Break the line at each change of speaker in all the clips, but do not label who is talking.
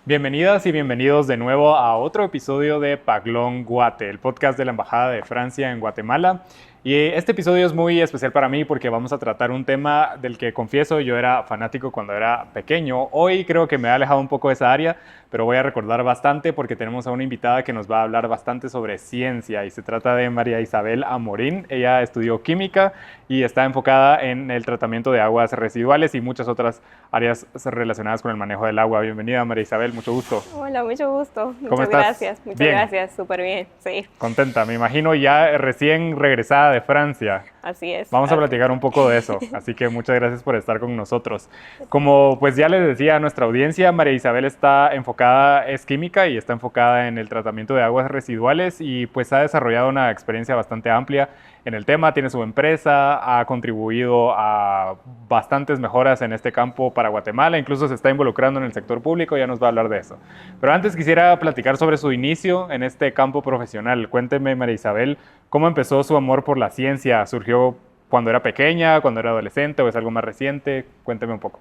Bienvenidas y bienvenidos de nuevo a otro episodio de Paglón Guate, el podcast de la Embajada de Francia en Guatemala. Y este episodio es muy especial para mí porque vamos a tratar un tema del que confieso yo era fanático cuando era pequeño. Hoy creo que me he alejado un poco de esa área, pero voy a recordar bastante porque tenemos a una invitada que nos va a hablar bastante sobre ciencia y se trata de María Isabel Amorín. Ella estudió química y está enfocada en el tratamiento de aguas residuales y muchas otras áreas relacionadas con el manejo del agua. Bienvenida, María Isabel, mucho gusto.
Hola, mucho gusto.
¿Cómo
Muchas
estás?
gracias. Muchas
Bien.
gracias. Súper bien, sí.
Contenta, me imagino ya recién regresada de Francia.
Así es.
Vamos a platicar un poco de eso, así que muchas gracias por estar con nosotros. Como pues ya les decía a nuestra audiencia, María Isabel está enfocada, es química y está enfocada en el tratamiento de aguas residuales y pues ha desarrollado una experiencia bastante amplia en el tema, tiene su empresa, ha contribuido a bastantes mejoras en este campo para Guatemala, incluso se está involucrando en el sector público, ya nos va a hablar de eso. Pero antes quisiera platicar sobre su inicio en este campo profesional. Cuénteme, María Isabel, ¿cómo empezó su amor por la ciencia? ¿Surgió cuando era pequeña, cuando era adolescente o es algo más reciente? Cuénteme un poco.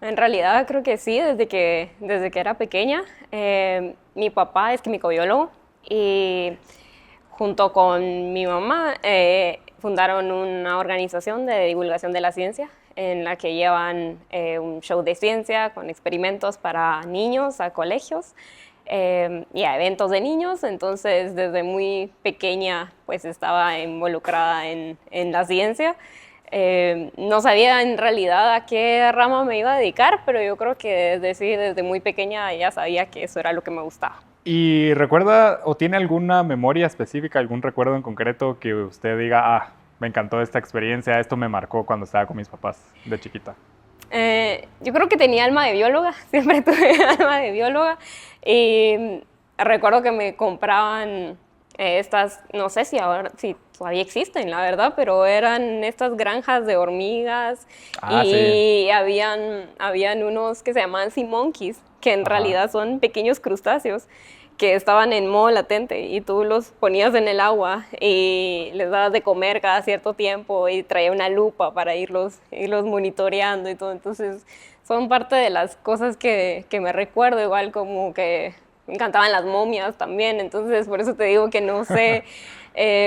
En realidad creo que sí, desde que era pequeña. Mi papá es químico biólogo y junto con mi mamá fundaron una organización de divulgación de la ciencia en la que llevan un show de ciencia con experimentos para niños a colegios y a eventos de niños. Entonces desde muy pequeña pues estaba involucrada en la ciencia. No sabía en realidad a qué rama me iba a dedicar, pero yo creo que desde muy pequeña ya sabía que eso era lo que me gustaba.
¿Y recuerda o tiene alguna memoria específica, algún recuerdo en concreto que usted diga, me encantó esta experiencia, esto me marcó cuando estaba con mis papás de chiquita?
Yo creo que tenía alma de bióloga, siempre tuve alma de bióloga. Y recuerdo que me compraban estas, no sé si todavía existen, la verdad, pero eran estas granjas de hormigas y
sí.
habían unos que se llamaban sea monkeys, que en realidad son pequeños crustáceos que estaban en modo latente y tú los ponías en el agua y les dabas de comer cada cierto tiempo y traía una lupa para irlos monitoreando y todo. Entonces son parte de las cosas que me recuerdo, igual como que me encantaban las momias también. Entonces por eso te digo que no sé,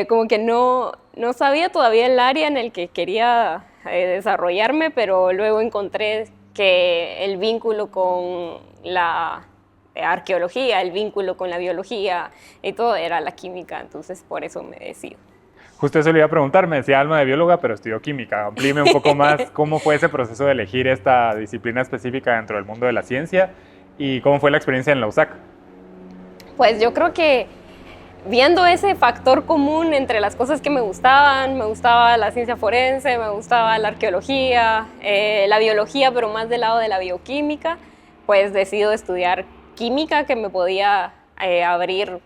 como que no sabía todavía el área en el que quería desarrollarme, pero luego encontré que el vínculo con la arqueología, el vínculo con la biología y todo era la química, entonces por eso me decido.
Justo eso le iba a preguntar, me decía alma de bióloga, pero estudió química. Amplíeme un poco más cómo fue ese proceso de elegir esta disciplina específica dentro del mundo de la ciencia y cómo fue la experiencia en la USAC.
Pues yo creo que viendo ese factor común entre las cosas que me gustaba la ciencia forense, me gustaba la arqueología, la biología, pero más del lado de la bioquímica, pues decido estudiar química, que me podía abrir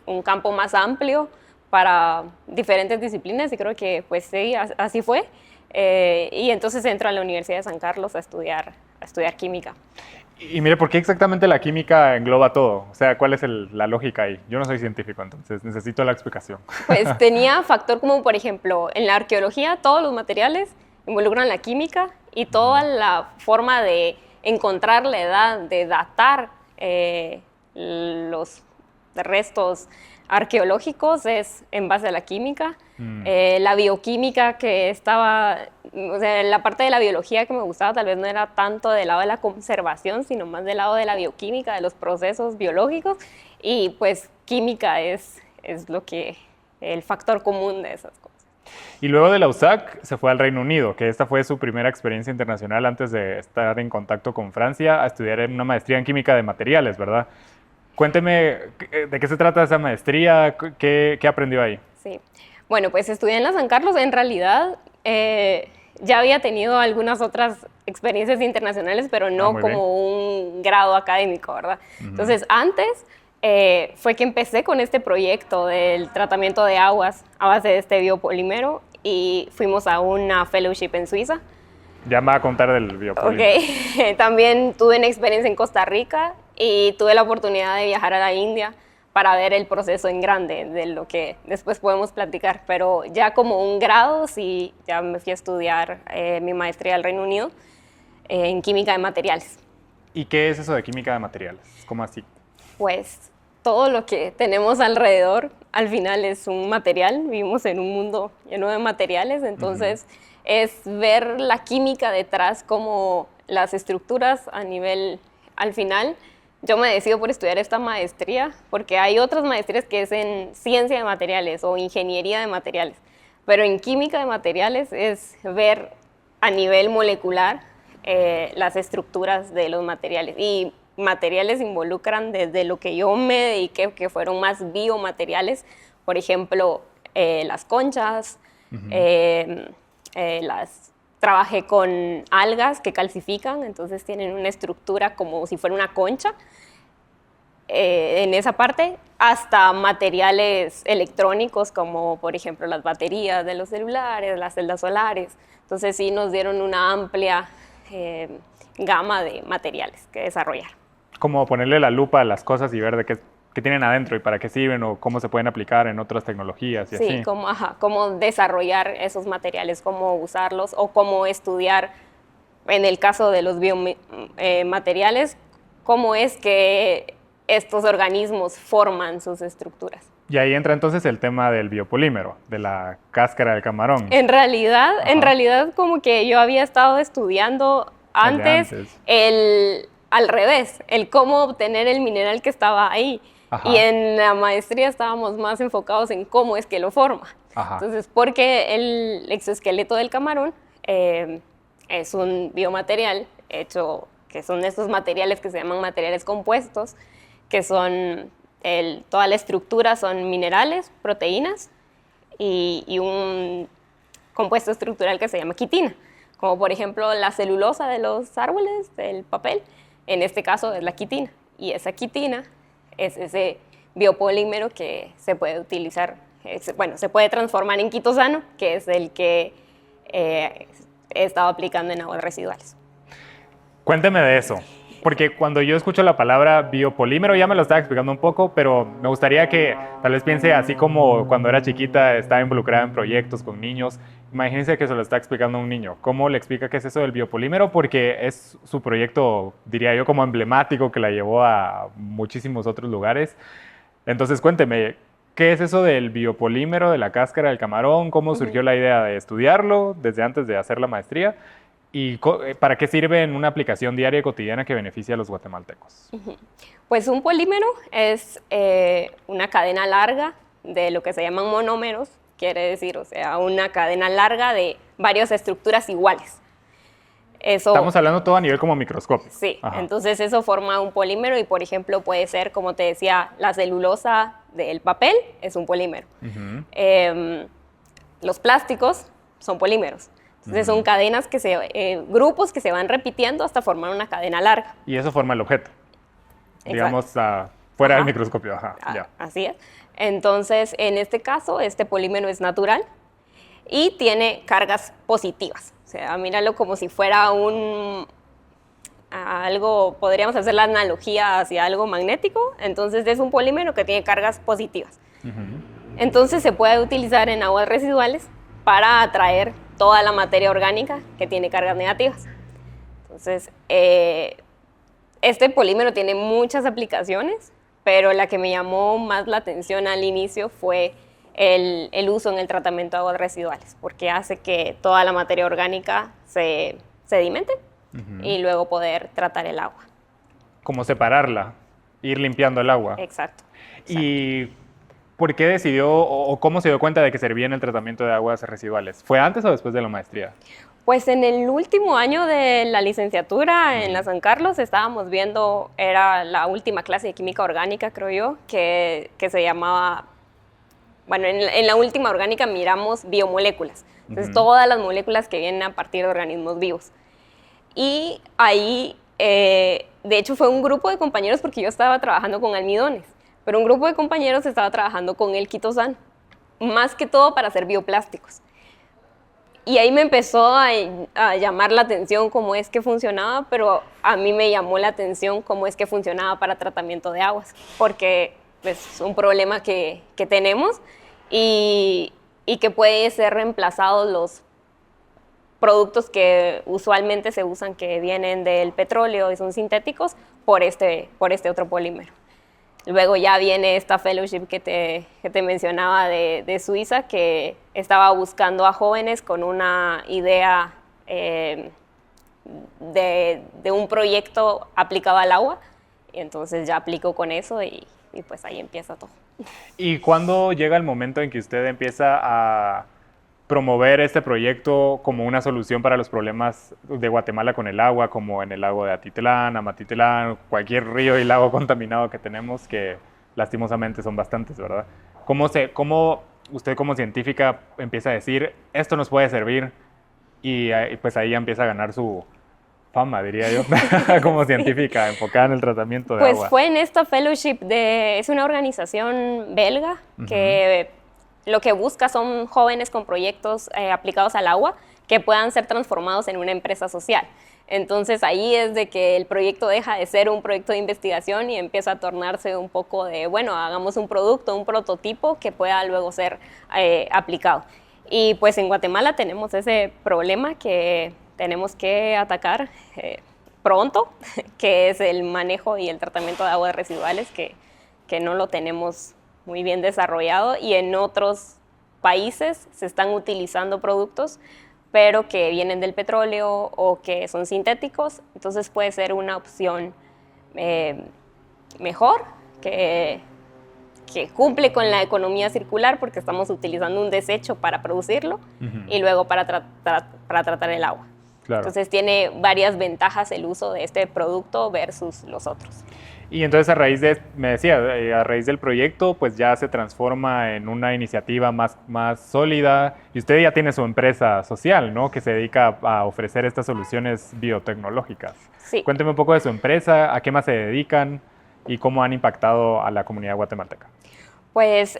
un campo más amplio para diferentes disciplinas, y creo que pues sí, así fue. Y entonces entro a la Universidad de San Carlos a estudiar química.
Y mire, ¿por qué exactamente la química engloba todo? O sea, ¿cuál es la lógica ahí? Yo no soy científico, entonces necesito la explicación.
Pues tenía factor como, por ejemplo, en la arqueología todos los materiales involucran la química y toda la forma de encontrar la edad, de datar los restos arqueológicos es en base a la química. La bioquímica que estaba, o sea, la parte de la biología que me gustaba tal vez no era tanto del lado de la conservación, sino más del lado de la bioquímica, de los procesos biológicos, y pues química es el factor común de esas cosas.
Y luego de la USAC se fue al Reino Unido, que esta fue su primera experiencia internacional antes de estar en contacto con Francia, a estudiar en una maestría en química de materiales, ¿verdad? Cuénteme de qué se trata esa maestría, qué aprendió ahí.
Sí, bueno, pues estudié en la San Carlos. En realidad ya había tenido algunas otras experiencias internacionales, pero no como un grado académico, ¿verdad? Entonces antes fue que empecé con este proyecto del tratamiento de aguas a base de este biopolímero y fuimos a una fellowship en Suiza.
Ya me va a contar del biopolímero.
Okay. También tuve una experiencia en Costa Rica y tuve la oportunidad de viajar a la India para ver el proceso en grande, de lo que después podemos platicar. Pero ya como un grado, sí, ya me fui a estudiar mi maestría al Reino Unido en química de materiales.
¿Y qué es eso de química de materiales? ¿Cómo así?
Pues todo lo que tenemos alrededor al final es un material, vivimos en un mundo lleno de materiales, entonces es ver la química detrás, como las estructuras a nivel, al final. Yo me decido por estudiar esta maestría porque hay otras maestrías que es en ciencia de materiales o ingeniería de materiales, pero en química de materiales es ver a nivel molecular las estructuras de los materiales, y materiales involucran desde lo que yo me dediqué, que fueron más biomateriales, por ejemplo, las conchas, trabajé con algas que calcifican, entonces tienen una estructura como si fuera una concha, en esa parte, hasta materiales electrónicos como por ejemplo las baterías de los celulares, las celdas solares. Entonces sí nos dieron una amplia gama de materiales que desarrollar.
Como ponerle la lupa a las cosas y ver de qué tienen adentro y para qué sirven o cómo se pueden aplicar en otras tecnologías y así.
Sí, cómo desarrollar esos materiales, cómo usarlos o cómo estudiar, en el caso de los biomateriales, cómo es que estos organismos forman sus estructuras.
Y ahí entra entonces el tema del biopolímero, de la cáscara del camarón.
En realidad como que yo había estado estudiando antes al revés, el cómo obtener el mineral que estaba ahí. Ajá. Y en la maestría estábamos más enfocados en cómo es que lo forma. Ajá. Entonces, porque el exoesqueleto del camarón es un biomaterial hecho, que son estos materiales que se llaman materiales compuestos, que son, toda la estructura son minerales, proteínas y un compuesto estructural que se llama quitina, como por ejemplo la celulosa de los árboles, del papel, en este caso es la quitina, y esa quitina es ese biopolímero que se puede utilizar, se puede transformar en quitosano, que es el que he estado aplicando en aguas residuales.
Cuénteme de eso, porque cuando yo escucho la palabra biopolímero, ya me lo estaba explicando un poco, pero me gustaría que tal vez piense así como cuando era chiquita, estaba involucrada en proyectos con niños. Imagínense que se lo está explicando a un niño. ¿Cómo le explica qué es eso del biopolímero? Porque es su proyecto, diría yo, como emblemático, que la llevó a muchísimos otros lugares. Entonces, cuénteme, ¿qué es eso del biopolímero, de la cáscara del camarón? ¿Cómo surgió la idea de estudiarlo desde antes de hacer la maestría? ¿Y para qué sirve en una aplicación diaria y cotidiana que beneficia a los guatemaltecos?
Pues un polímero es una cadena larga de lo que se llaman monómeros, quiere decir, o sea, una cadena larga de varias estructuras iguales. Eso,
estamos hablando todo a nivel como microscopio.
Sí, ajá. Entonces eso forma un polímero y, por ejemplo, puede ser, como te decía, la celulosa del papel es un polímero. Los plásticos son polímeros. Entonces son cadenas grupos que se van repitiendo hasta formar una cadena larga.
Y eso forma el objeto. Exacto. Digamos, fuera del microscopio. Ajá, ya.
Así es. Entonces, en este caso, este polímero es natural y tiene cargas positivas. O sea, míralo como si fuera algo, podríamos hacer la analogía hacia algo magnético. Entonces, es un polímero que tiene cargas positivas. Entonces, se puede utilizar en aguas residuales para atraer toda la materia orgánica que tiene cargas negativas. Entonces, este polímero tiene muchas aplicaciones, pero la que me llamó más la atención al inicio fue el uso en el tratamiento de aguas residuales, porque hace que toda la materia orgánica se sedimente y luego poder tratar el agua.
Como separarla, ir limpiando el agua.
Exacto.
¿Y por qué decidió o cómo se dio cuenta de que servía en el tratamiento de aguas residuales? ¿Fue antes o después de la maestría?
Pues en el último año de la licenciatura en la San Carlos estábamos viendo, era la última clase de química orgánica, creo yo, que se llamaba, bueno, en la última orgánica miramos biomoléculas. Entonces, todas las moléculas que vienen a partir de organismos vivos. Y ahí, de hecho, fue un grupo de compañeros, porque yo estaba trabajando con almidones, pero un grupo de compañeros estaba trabajando con el quitosano, más que todo para hacer bioplásticos. Y ahí me empezó a llamar la atención cómo es que funcionaba, pero a mí me llamó la atención cómo es que funcionaba para tratamiento de aguas, porque es un problema que tenemos y que puede ser reemplazado productos que usualmente se usan que vienen del petróleo y son sintéticos por este otro polímero. Luego ya viene esta fellowship que te mencionaba de Suiza, que estaba buscando a jóvenes con una idea de un proyecto aplicado al agua. Y entonces ya aplico con eso y pues ahí empieza todo.
¿Y cuándo llega el momento en que usted empieza a promover este proyecto como una solución para los problemas de Guatemala con el agua, como en el lago de Atitlán, Amatitlán, cualquier río y lago contaminado que tenemos, que lastimosamente son bastantes, ¿verdad? ¿Cómo usted como científica empieza a decir, esto nos puede servir? Y pues ahí empieza a ganar su fama, diría yo, como científica, enfocada en el tratamiento de agua.
Pues fue en esta fellowship es una organización belga que lo que busca son jóvenes con proyectos aplicados al agua que puedan ser transformados en una empresa social. Entonces ahí es de que el proyecto deja de ser un proyecto de investigación y empieza a tornarse un poco de, bueno, hagamos un producto, un prototipo que pueda luego ser aplicado. Y pues en Guatemala tenemos ese problema que tenemos que atacar pronto, que es el manejo y el tratamiento de aguas residuales, que no lo tenemos muy bien desarrollado, y en otros países se están utilizando productos pero que vienen del petróleo o que son sintéticos, entonces puede ser una opción mejor, que cumple con la economía circular porque estamos utilizando un desecho para producirlo y luego para tratar el agua. Claro. Entonces tiene varias ventajas el uso de este producto versus los otros.
Y entonces me decía, a raíz del proyecto, pues ya se transforma en una iniciativa más sólida, y usted ya tiene su empresa social, ¿no?, que se dedica a ofrecer estas soluciones biotecnológicas.
Sí.
Cuénteme un poco de su empresa, a qué más se dedican y cómo han impactado a la comunidad guatemalteca.
Pues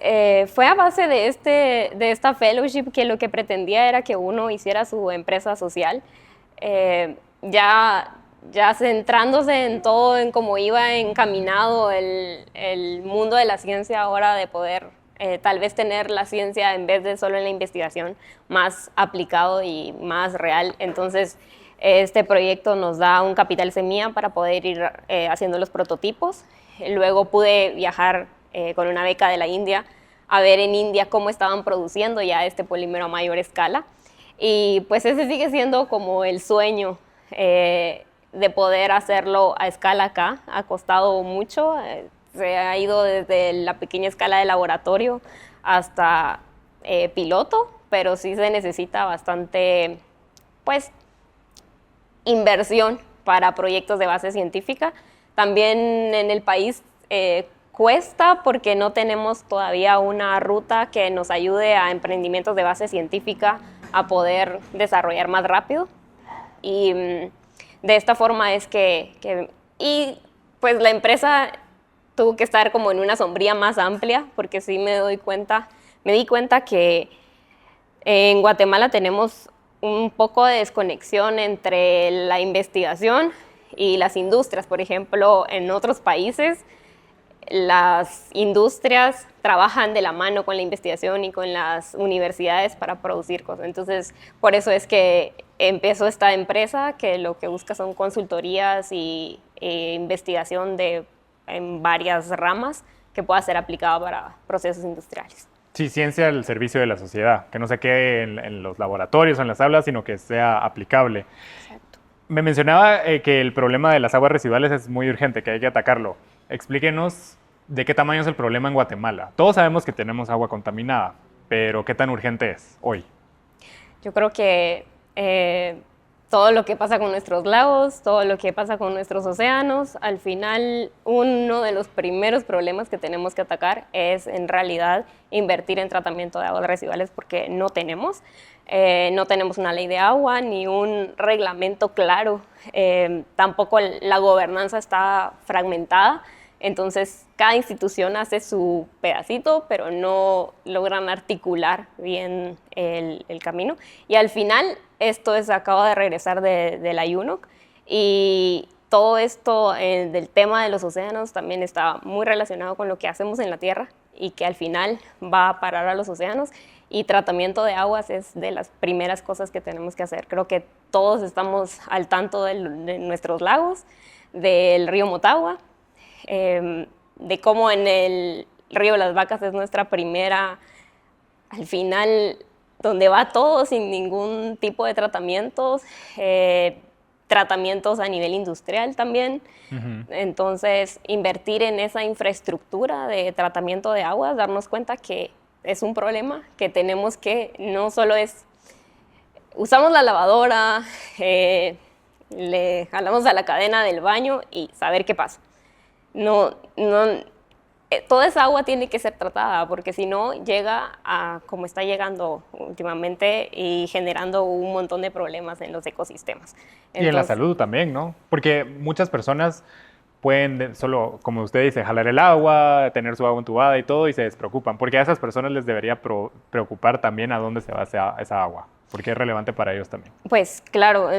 fue a base de esta fellowship que lo que pretendía era que uno hiciera su empresa social, ya centrándose en todo, en cómo iba encaminado el mundo de la ciencia ahora, de poder tal vez tener la ciencia, en vez de solo en la investigación, más aplicado y más real. Entonces, este proyecto nos da un capital semilla para poder ir haciendo los prototipos. Luego pude viajar con una beca de la India a ver en India cómo estaban produciendo ya este polímero a mayor escala. Y pues ese sigue siendo como el sueño de poder hacerlo a escala acá. Ha costado mucho, se ha ido desde la pequeña escala de laboratorio hasta piloto, pero sí se necesita bastante, pues, inversión para proyectos de base científica. También en el país cuesta porque no tenemos todavía una ruta que nos ayude a emprendimientos de base científica a poder desarrollar más rápido. Y de esta forma es y pues la empresa tuvo que estar como en una sombría más amplia, porque sí me di cuenta que en Guatemala tenemos un poco de desconexión entre la investigación y las industrias. Por ejemplo, en otros países las industrias trabajan de la mano con la investigación y con las universidades para producir cosas. Entonces, por eso es que empezó esta empresa, que lo que busca son consultorías y investigación en varias ramas que pueda ser aplicada para procesos industriales.
Sí, ciencia al servicio de la sociedad, que no se quede en los laboratorios o en las aulas, sino que sea aplicable.
Exacto.
Me mencionaba que el problema de las aguas residuales es muy urgente, que hay que atacarlo. Explíquenos de qué tamaño es el problema en Guatemala. Todos sabemos que tenemos agua contaminada, pero ¿qué tan urgente es hoy?
Yo creo que todo lo que pasa con nuestros lagos, todo lo que pasa con nuestros océanos, al final uno de los primeros problemas que tenemos que atacar es en realidad invertir en tratamiento de aguas residuales, porque no tenemos una ley de agua ni un reglamento claro, tampoco la gobernanza está fragmentada. Entonces, cada institución hace su pedacito, pero no logran articular bien el camino. Y al final, acaba de regresar de la UNOC, y todo esto del tema de los océanos también está muy relacionado con lo que hacemos en la Tierra y que al final va a parar a los océanos. y tratamiento de aguas es de las primeras cosas que tenemos que hacer. Creo que todos estamos al tanto de nuestros lagos, del río Motagua, de cómo en el río Las Vacas es nuestra primera, al final, donde va todo sin ningún tipo de tratamientos, tratamientos a nivel industrial también. Entonces, invertir en esa infraestructura de tratamiento de aguas, darnos cuenta que es un problema, que tenemos que, no solo es, usamos la lavadora, le jalamos a la cadena del baño y saber qué pasa. Toda esa agua tiene que ser tratada, porque si no llega a como está llegando últimamente y generando un montón de problemas en los ecosistemas. Entonces,
y en la salud también, ¿no? Porque muchas personas pueden solo, como usted dice, jalar el agua, tener su agua entubada y todo, y se despreocupan, porque a esas personas les debería preocupar también a dónde se va esa agua, porque es relevante para ellos también.
Pues claro,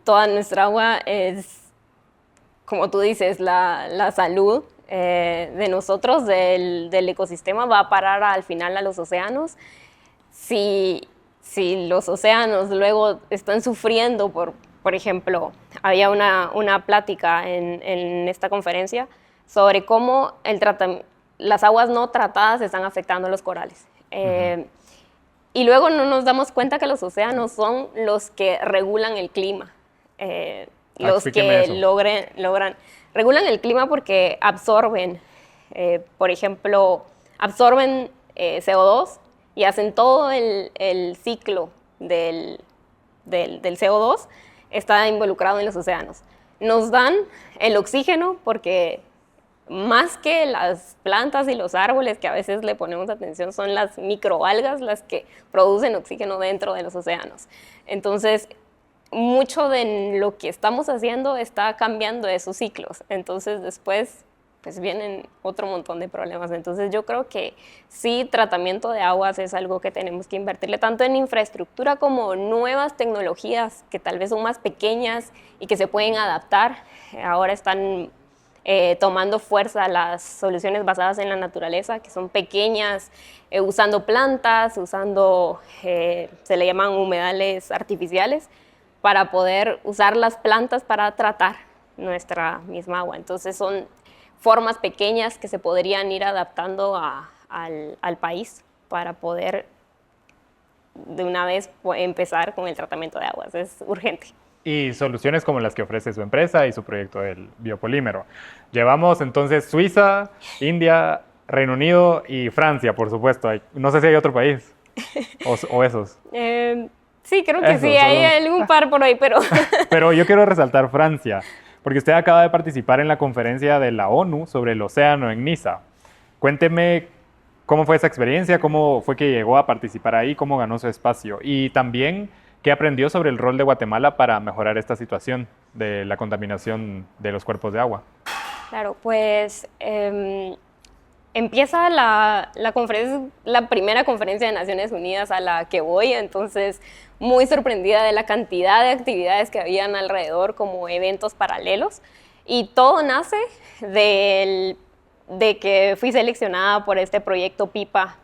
toda nuestra agua es, como tú dices, la salud de nosotros, del ecosistema, va a parar al final a los océanos. Si los océanos luego están sufriendo por ejemplo, había una plática en esta conferencia sobre cómo las aguas no tratadas están afectando a los corales. Y luego no nos damos cuenta que los océanos son los que regulan el clima, los que regulan el clima porque absorben, por ejemplo, absorben CO2 y hacen todo el ciclo del CO2, está involucrado en los océanos. Nos dan el oxígeno porque más que las plantas y los árboles que a veces le ponemos atención, son las microalgas las que producen oxígeno dentro de los océanos. Entonces, mucho de lo que estamos haciendo está cambiando esos ciclos. Entonces, después pues vienen otro montón de problemas. Entonces yo creo que sí, tratamiento de aguas es algo que tenemos que invertirle tanto en infraestructura como nuevas tecnologías que tal vez son más pequeñas y que se pueden adaptar. Ahora están tomando fuerza las soluciones basadas en la naturaleza, que son pequeñas, usando plantas, usando, se le llaman humedales artificiales, para poder usar las plantas para tratar nuestra misma agua. Entonces son formas pequeñas que se podrían ir adaptando al país para poder de una vez empezar con el tratamiento de aguas. Es urgente.
Y soluciones como las que ofrece su empresa y su proyecto del biopolímero. Llevamos entonces Suiza, India, Reino Unido y Francia, por supuesto. No sé si hay otro país o esos.
Sí, creo que sí, hay algún par por ahí, pero...
Pero yo quiero resaltar Francia, porque usted acaba de participar en la conferencia de la ONU sobre el océano en Niza. Cuénteme cómo fue esa experiencia, cómo fue que llegó a participar ahí, cómo ganó su espacio y también qué aprendió sobre el rol de Guatemala para mejorar esta situación de la contaminación de los cuerpos de agua.
Claro, pues empieza la conferencia, la primera conferencia de Naciones Unidas a la que voy, entonces muy sorprendida de la cantidad de actividades que habían alrededor como eventos paralelos, y todo nace de que fui seleccionada por este proyecto PIPA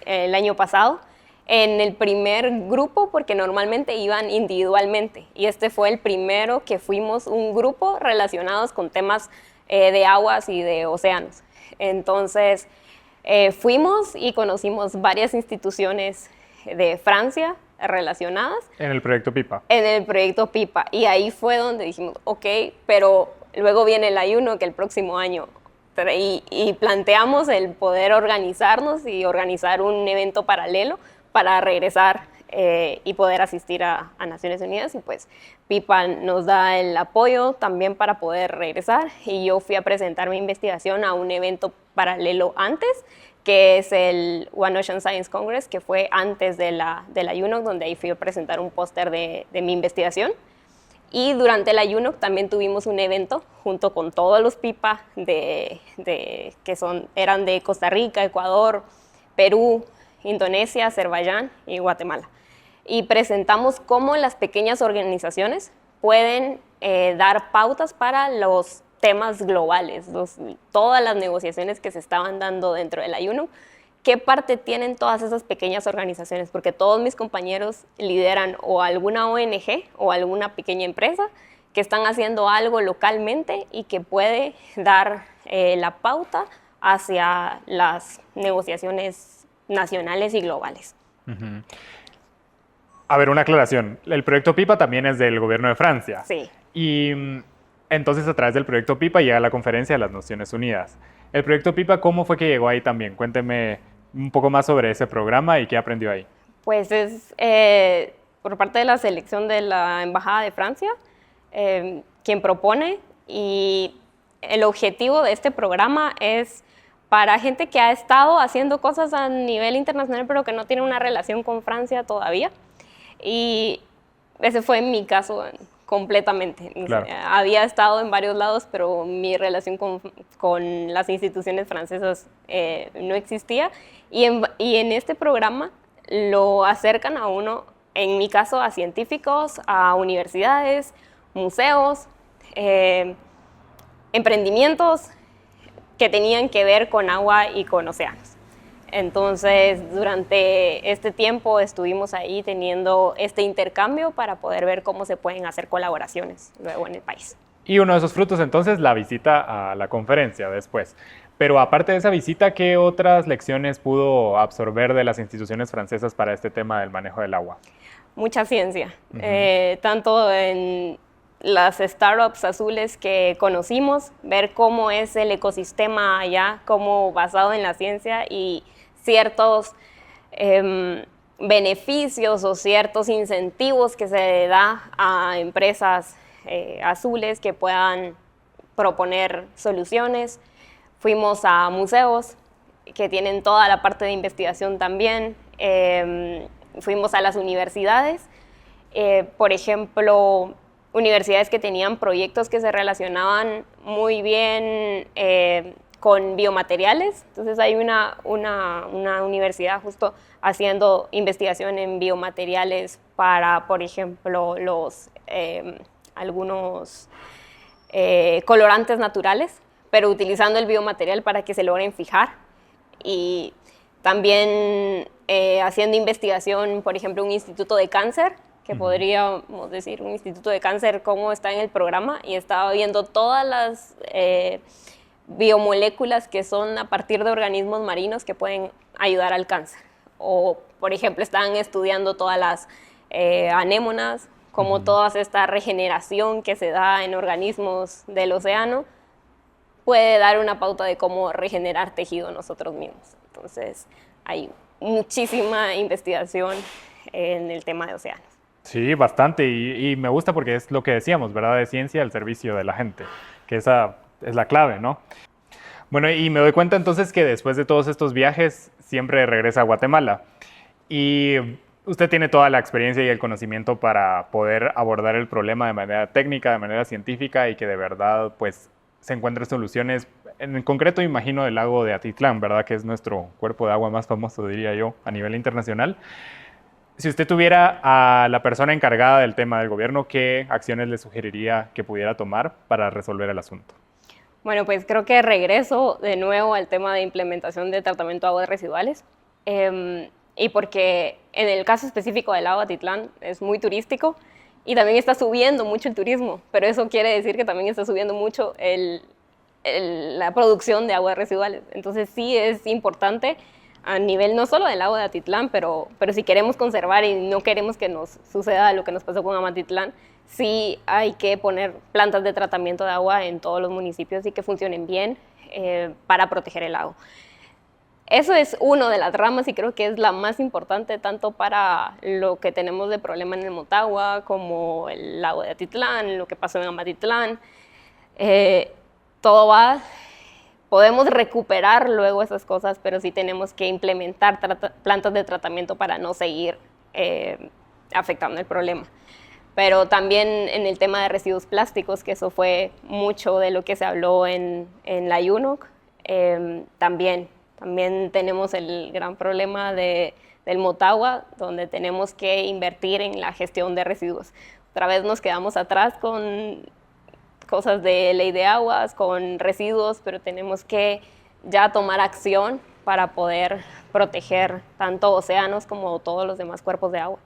el año pasado en el primer grupo, porque normalmente iban individualmente, y este fue el primero que fuimos un grupo relacionados con temas de aguas y de océanos. Entonces fuimos y conocimos varias instituciones de Francia relacionadas.
En el proyecto PIPA.
En el proyecto PIPA. Y ahí fue donde dijimos, ok, pero luego viene el ayuno que el próximo año. Y planteamos el poder organizarnos y organizar un evento paralelo para regresar y poder asistir a Naciones Unidas. Y pues PIPA nos da el apoyo también para poder regresar. Y yo fui a presentar mi investigación a un evento paralelo antes, que es el One Ocean Science Congress, que fue antes de la UNOC, donde ahí fui a presentar un póster de mi investigación. Y durante la UNOC también tuvimos un evento junto con todos los PIPA que eran de Costa Rica, Ecuador, Perú, Indonesia, Azerbaiyán y Guatemala. Y presentamos cómo las pequeñas organizaciones pueden dar pautas para los temas globales, todas las negociaciones que se estaban dando dentro de la UNOC, ¿qué parte tienen todas esas pequeñas organizaciones? Porque todos mis compañeros lideran o alguna ONG o alguna pequeña empresa que están haciendo algo localmente y que puede dar la pauta hacia las negociaciones nacionales y globales.
Uh-huh. A ver, una aclaración. El proyecto PIPA también es del gobierno de Francia.
Sí.
Y entonces a través del proyecto PIPA llega a la conferencia de las Naciones Unidas. El proyecto PIPA, ¿cómo fue que llegó ahí también? Cuénteme un poco más sobre ese programa y qué aprendió ahí.
Pues es por parte de la selección de la Embajada de Francia, quien propone, y el objetivo de este programa es para gente que ha estado haciendo cosas a nivel internacional pero que no tiene una relación con Francia todavía. Y ese fue mi caso completamente.
Claro.
Había estado en varios lados, pero mi relación con las instituciones francesas no existía. Y en este programa lo acercan a uno, en mi caso, a científicos, a universidades, museos, emprendimientos que tenían que ver con agua y con océanos. Entonces, durante este tiempo estuvimos ahí teniendo este intercambio para poder ver cómo se pueden hacer colaboraciones luego en el país.
Y uno de esos frutos, entonces, la visita a la conferencia después. Pero aparte de esa visita, ¿qué otras lecciones pudo absorber de las instituciones francesas para este tema del manejo del agua?
Mucha ciencia, tanto en las startups azules que conocimos, ver cómo es el ecosistema allá, cómo basado en la ciencia y ciertos beneficios o ciertos incentivos que se da a empresas azules que puedan proponer soluciones. Fuimos a museos que tienen toda la parte de investigación también. Fuimos a las universidades, por ejemplo, universidades que tenían proyectos que se relacionaban muy bien con biomateriales. Entonces hay una universidad justo haciendo investigación en biomateriales para, por ejemplo, algunos colorantes naturales, pero utilizando el biomaterial para que se logren fijar. Y también haciendo investigación, por ejemplo, un instituto de cáncer, que podríamos decir un instituto de cáncer, cómo está en el programa, y estaba viendo todas las biomoléculas que son a partir de organismos marinos que pueden ayudar al cáncer. O, por ejemplo, están estudiando todas las anémonas, como toda esta regeneración que se da en organismos del océano puede dar una pauta de cómo regenerar tejido nosotros mismos. Entonces, hay muchísima investigación en el tema de océanos.
Sí, bastante, y me gusta porque es lo que decíamos, ¿verdad? De ciencia al servicio de la gente, que esa es la clave, ¿no? Bueno, y me doy cuenta entonces que después de todos estos viajes siempre regresa a Guatemala. Y usted tiene toda la experiencia y el conocimiento para poder abordar el problema de manera técnica, de manera científica, y que de verdad pues se encuentren soluciones. En concreto, imagino el lago de Atitlán, ¿verdad? Que es nuestro cuerpo de agua más famoso, diría yo, a nivel internacional. Si usted tuviera a la persona encargada del tema del gobierno, ¿qué acciones le sugeriría que pudiera tomar para resolver el asunto?
Bueno, pues creo que regreso de nuevo al tema de implementación de tratamiento de aguas residuales. Y porque en el caso específico del lago Atitlán es muy turístico y también está subiendo mucho el turismo, pero eso quiere decir que también está subiendo mucho la producción de aguas residuales. Entonces sí es importante a nivel no solo del lago de Atitlán, pero si queremos conservar y no queremos que nos suceda lo que nos pasó con Amatitlán, sí hay que poner plantas de tratamiento de agua en todos los municipios y que funcionen bien para proteger el lago. Eso es una de las ramas y creo que es la más importante tanto para lo que tenemos de problema en el Motagua como el lago de Atitlán, lo que pasó en Amatitlán. Podemos recuperar luego esas cosas, pero sí tenemos que implementar plantas de tratamiento para no seguir afectando el problema. Pero también en el tema de residuos plásticos, que eso fue mucho de lo que se habló en la UNOC, también tenemos el gran problema del Motagua, donde tenemos que invertir en la gestión de residuos. Otra vez nos quedamos atrás con cosas de ley de aguas, con residuos, pero tenemos que ya tomar acción para poder proteger tanto océanos como todos los demás cuerpos de agua.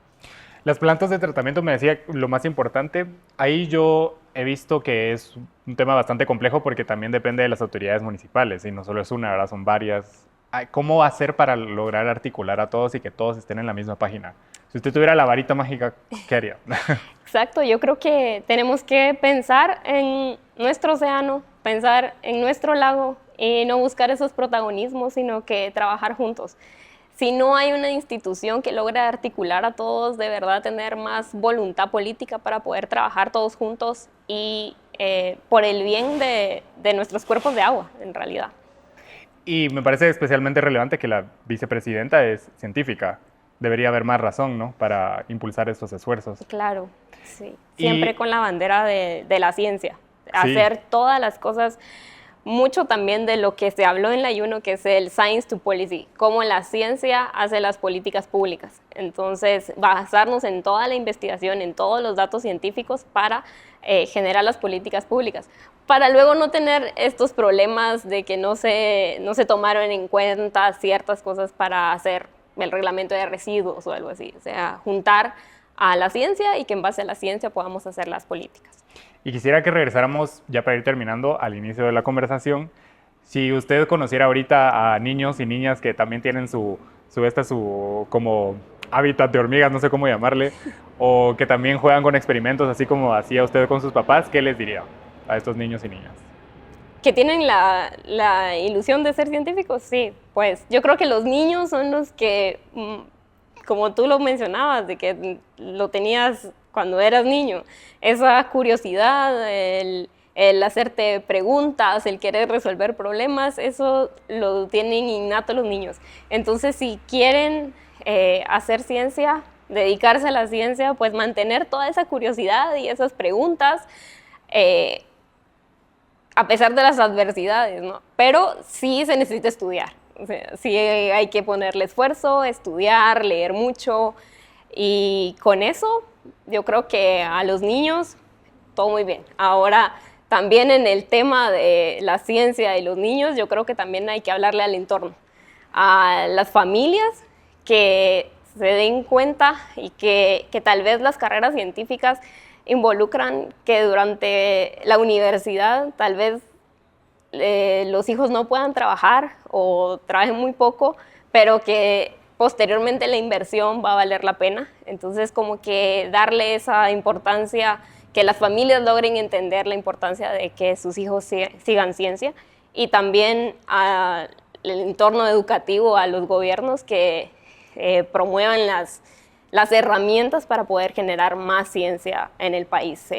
Las plantas de tratamiento, me decía lo más importante, ahí yo he visto que es un tema bastante complejo porque también depende de las autoridades municipales y no solo es una, ¿verdad? Son varias. ¿Cómo hacer para lograr articular a todos y que todos estén en la misma página? Si usted tuviera la varita mágica, ¿qué haría?
Exacto, yo creo que tenemos que pensar en nuestro océano, pensar en nuestro lago y no buscar esos protagonismos, sino que trabajar juntos. Si no hay una institución que logre articular a todos, de verdad tener más voluntad política para poder trabajar todos juntos y por el bien de nuestros cuerpos de agua, en realidad.
Y me parece especialmente relevante que la vicepresidenta es científica. Debería haber más razón, ¿no?, para impulsar estos esfuerzos.
Claro, sí. Siempre con la bandera de la ciencia.
Sí.
Hacer todas las cosas. Mucho también de lo que se habló en la UNO, que es el Science to Policy, cómo la ciencia hace las políticas públicas. Entonces, basarnos en toda la investigación, en todos los datos científicos para generar las políticas públicas, para luego no tener estos problemas de que no se tomaron en cuenta ciertas cosas para hacer el reglamento de residuos o algo así. O sea, juntar a la ciencia y que en base a la ciencia podamos hacer las políticas.
Y quisiera que regresáramos, ya para ir terminando, al inicio de la conversación. Si usted conociera ahorita a niños y niñas que también tienen su como hábitat de hormigas, no sé cómo llamarle, o que también juegan con experimentos, así como hacía usted con sus papás, ¿qué les diría a estos niños y niñas?
¿Que tienen la ilusión de ser científicos? Sí, pues yo creo que los niños son los que, como tú lo mencionabas, de que lo tenías cuando eras niño, esa curiosidad, el hacerte preguntas, el querer resolver problemas, eso lo tienen innato los niños. Entonces, si quieren hacer ciencia, dedicarse a la ciencia, pues mantener toda esa curiosidad y esas preguntas, a pesar de las adversidades, ¿no? Pero sí se necesita estudiar. O sea, sí hay que ponerle esfuerzo, estudiar, leer mucho, y con eso yo creo que a los niños todo muy bien. Ahora, también en el tema de la ciencia y los niños, yo creo que también hay que hablarle al entorno, a las familias, que se den cuenta y que tal vez las carreras científicas involucran que durante la universidad tal vez los hijos no puedan trabajar o trabajen muy poco, pero que posteriormente la inversión va a valer la pena. Entonces, como que darle esa importancia, que las familias logren entender la importancia de que sus hijos sigan ciencia, y también al entorno educativo, a los gobiernos que promuevan las herramientas para poder generar más ciencia en el país,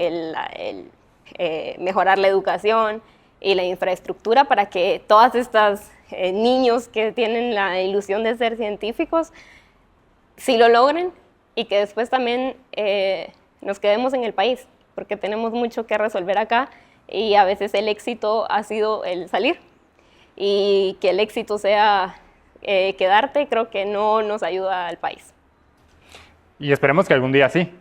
mejorar la educación y la infraestructura para que todas estas niños que tienen la ilusión de ser científicos sí lo logren, y que después también nos quedemos en el país, porque tenemos mucho que resolver acá y a veces el éxito ha sido el salir, y que el éxito sea quedarte, creo que no nos ayuda al país.
Y esperemos que algún día sí,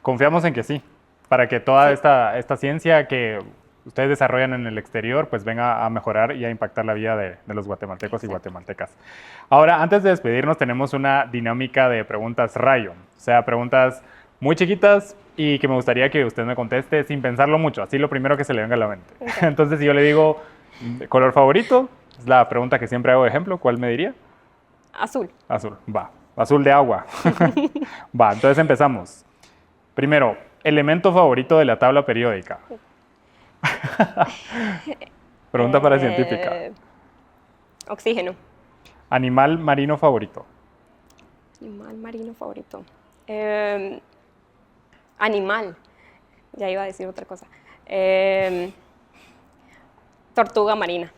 confiamos en que sí, para que toda esta ciencia que ustedes desarrollan en el exterior, pues venga a mejorar y a impactar la vida de los guatemaltecos y guatemaltecas. Ahora, antes de despedirnos, tenemos una dinámica de preguntas rayo, o sea, preguntas muy chiquitas y que me gustaría que usted me conteste sin pensarlo mucho, así lo primero que se le venga a la mente. Okay. Entonces, si yo le digo, ¿color favorito? Es la pregunta que siempre hago de ejemplo, ¿cuál me diría?
Azul.
Azul, va. Azul de agua. Va, entonces empezamos. Primero, elemento favorito de la tabla periódica. Pregunta para científica.
Oxígeno.
Animal marino favorito.
Animal marino favorito. Animal. Ya iba a decir otra cosa. Tortuga marina.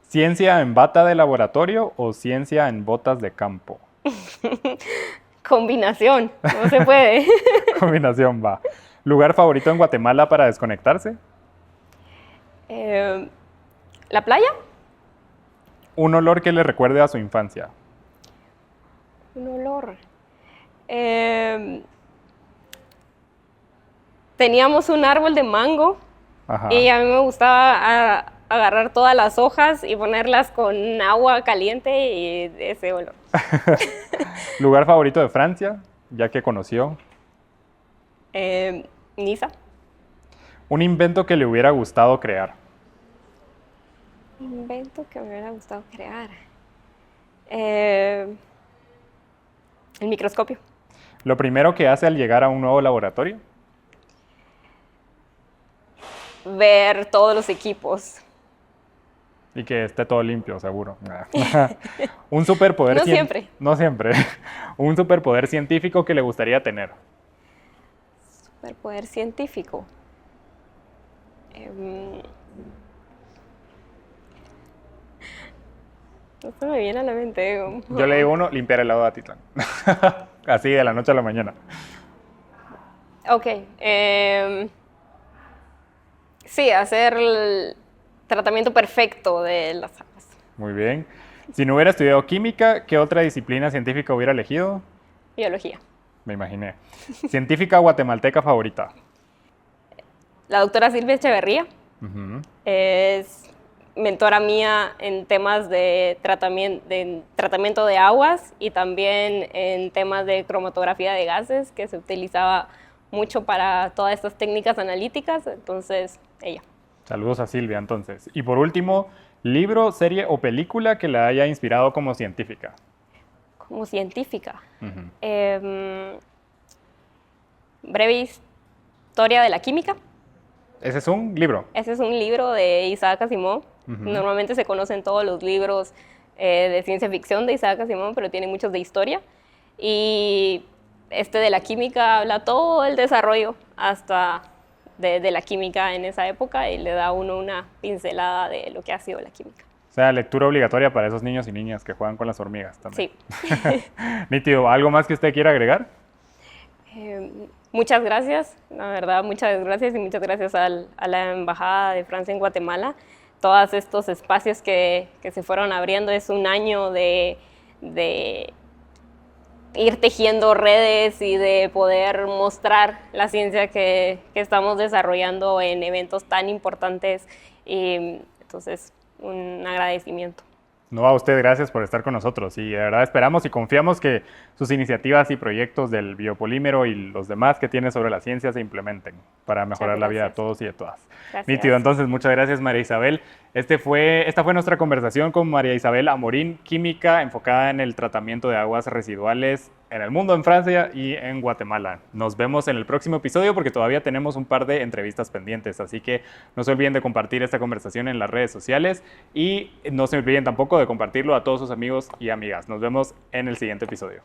¿Ciencia en bata de laboratorio o ciencia en botas de campo?
Combinación, no se puede.
Combinación, va. ¿Lugar favorito en Guatemala para desconectarse?
¿La playa?
¿Un olor que le recuerde a su infancia?
Un olor. Teníamos un árbol de mango. Ajá. Y a mí me gustaba agarrar todas las hojas y ponerlas con agua caliente y ese olor.
¿Lugar favorito de Francia, ya que conoció?
Niza.
Un invento que le hubiera gustado crear.
Un invento que me hubiera gustado crear. El microscopio.
Lo primero que hace al llegar a un nuevo laboratorio.
Ver todos los equipos.
Y que esté todo limpio, seguro. Un superpoder
No siempre.
No siempre. Un superpoder científico que le gustaría tener.
Superpoder científico. No se me viene a la mente.
Yo le digo uno, limpiar el lago de Atitlán. Así de la noche a la mañana.
Ok. Sí, hacer el tratamiento perfecto de las aguas.
Muy bien. Si no hubiera estudiado química, ¿qué otra disciplina científica hubiera elegido?
Biología.
Me imaginé. Científica guatemalteca favorita.
La doctora Silvia Echeverría
Ujú.
es mentora mía en temas de tratamiento de aguas y también en temas de cromatografía de gases, que se utilizaba mucho para todas estas técnicas analíticas. Entonces, ella.
Saludos a Silvia, entonces. Y por último, libro, serie o película que la haya inspirado como científica.
Como científica.
Ujú.
Breve historia de la química.
¿Ese es un libro?
Ese es un libro de Isaac Asimov.
Ujú.
Normalmente se conocen todos los libros de ciencia ficción de Isaac Asimov, pero tiene muchos de historia. Y este de la química habla todo el desarrollo hasta de la química en esa época y le da a uno una pincelada de lo que ha sido la química.
O sea, lectura obligatoria para esos niños y niñas que juegan con las hormigas también.
Sí.
Nítido. ¿Algo más que usted quiera agregar?
Muchas gracias, la verdad, muchas gracias y muchas gracias a la Embajada de Francia en Guatemala. Todos estos espacios que se fueron abriendo, es un año de ir tejiendo redes y de poder mostrar la ciencia que estamos desarrollando en eventos tan importantes. Y entonces, un agradecimiento.
No, a usted gracias por estar con nosotros y de verdad esperamos y confiamos que sus iniciativas y proyectos del biopolímero y los demás que tiene sobre la ciencia se implementen para mejorar la vida de todos y de todas.
Gracias.
Nítido, entonces muchas gracias María Isabel. Esta fue nuestra conversación con María Isabel Amorín, química enfocada en el tratamiento de aguas residuales en el mundo, en Francia y en Guatemala. Nos vemos en el próximo episodio porque todavía tenemos un par de entrevistas pendientes, así que no se olviden de compartir esta conversación en las redes sociales y no se olviden tampoco de compartirlo a todos sus amigos y amigas. Nos vemos en el siguiente episodio.